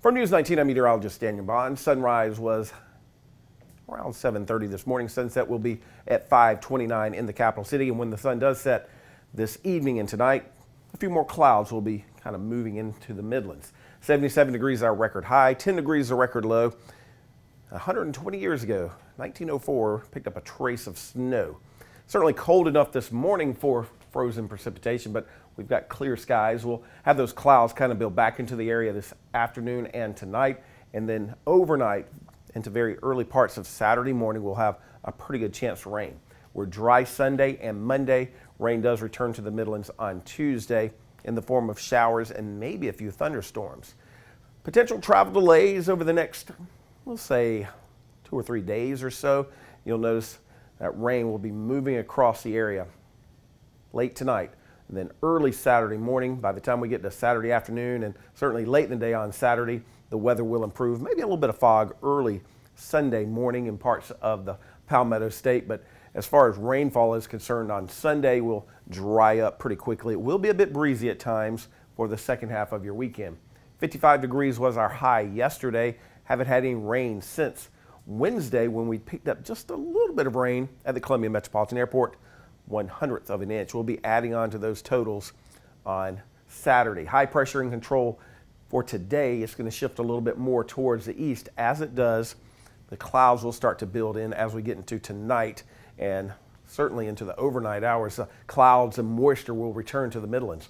For News 19, I'm meteorologist Daniel Bond. Sunrise was around 7:30 this morning. Sunset will be at 5:29 in the capital city. And when the sun does set this evening and tonight, a few more clouds will be kind of moving into the Midlands. 77 degrees is our record high, 10 degrees is a record low. 120 years ago, 1904, picked up a trace of snow. Certainly cold enough this morning for frozen precipitation, but we've got clear skies. We'll have those clouds kind of build back into the area this afternoon and tonight, and then overnight into very early parts of Saturday morning, we'll have a pretty good chance for rain. We're dry Sunday and Monday. Rain does return to the Midlands on Tuesday in the form of showers and maybe a few thunderstorms. Potential travel delays over the next, we'll say, 2 or 3 days or so. You'll notice that rain will be moving across the area late tonight and then early Saturday morning. By the time we get to Saturday afternoon and certainly late in the day on Saturday, the weather will improve. Maybe a little bit of fog early Sunday morning in parts of the Palmetto State, but as far as rainfall is concerned on Sunday, will dry up pretty quickly. It will be a bit breezy at times for the second half of your weekend. 55 degrees was our high yesterday. Haven't had any rain since Wednesday when we picked up just a little bit of rain at the Columbia Metropolitan Airport, 1/100th of an inch. We'll be adding on to those totals on Saturday. High pressure in control for today. It's going to shift a little bit more towards the east. As it does, the clouds will start to build in as we get into tonight and certainly into the overnight hours. Clouds and moisture will return to the Midlands.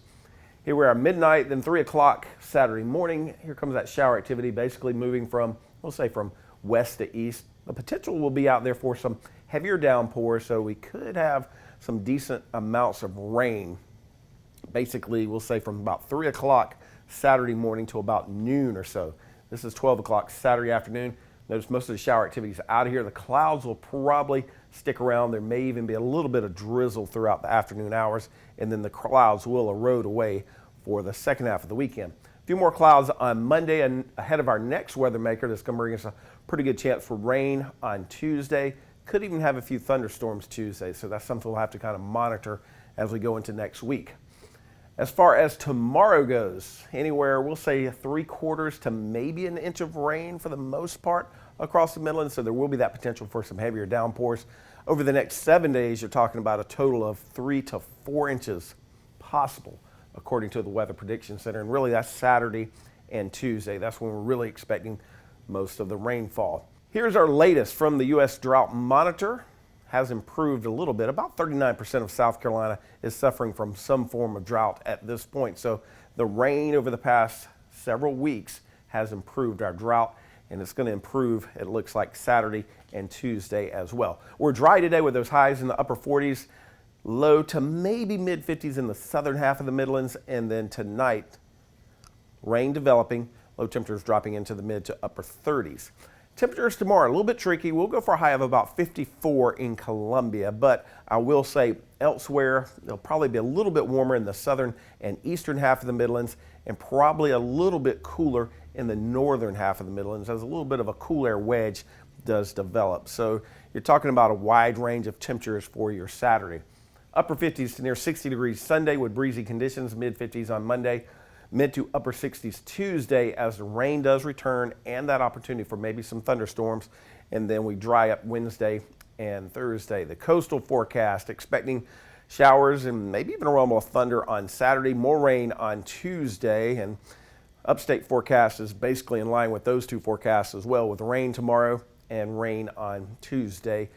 Here we are midnight, then 3 o'clock Saturday morning. Here comes that shower activity basically moving from, we'll say, from west to east. The potential will be out there for some heavier downpours, so we could have some decent amounts of rain. Basically, we'll say from about 3 o'clock Saturday morning to about noon or so. This is 12 o'clock Saturday afternoon. Notice most of the shower activity is out of here. The clouds will probably stick around. There may even be a little bit of drizzle throughout the afternoon hours, and then the clouds will erode away for the second half of the weekend. A few more clouds on Monday, and ahead of our next weather maker that's going to bring us a pretty good chance for rain on Tuesday. Could even have a few thunderstorms Tuesday, so that's something we'll have to kind of monitor as we go into next week. As far as tomorrow goes, anywhere, we'll say 3/4 to maybe an inch of rain for the most part across the Midlands, so there will be that potential for some heavier downpours. Over the next 7 days, you're talking about a total of 3 to 4 inches possible, according to the Weather Prediction Center, and really that's Saturday and Tuesday. That's when we're really expecting most of the rainfall. Here's our latest from the U.S. Drought Monitor. Has improved a little bit. About 39% of South Carolina is suffering from some form of drought at this point. So the rain over the past several weeks has improved our drought, and it's going to improve, it looks like, Saturday and Tuesday as well. We're dry today with those highs in the upper 40s, low to maybe mid 50s in the southern half of the Midlands, and then tonight, rain developing, low temperatures dropping into the mid to upper 30s. Temperatures tomorrow, a little bit tricky. We'll go for a high of about 54 in Columbia, but I will say elsewhere, it'll probably be a little bit warmer in the southern and eastern half of the Midlands, and probably a little bit cooler in the northern half of the Midlands as a little bit of a cool air wedge does develop. So you're talking about a wide range of temperatures for your Saturday. Upper 50s to near 60 degrees Sunday with breezy conditions, mid 50s on Monday. Mid to upper 60s Tuesday as the rain does return and that opportunity for maybe some thunderstorms. And then we dry up Wednesday and Thursday. The coastal forecast expecting showers and maybe even a rumble of thunder on Saturday, more rain on Tuesday. And upstate forecast is basically in line with those two forecasts as well, with rain tomorrow and rain on Tuesday.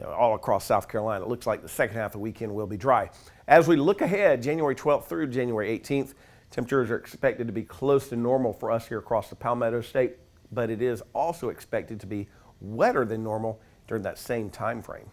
All across South Carolina, it looks like the second half of the weekend will be dry. As we look ahead, January 12th through January 18th, temperatures are expected to be close to normal for us here across the Palmetto State, but it is also expected to be wetter than normal during that same time frame.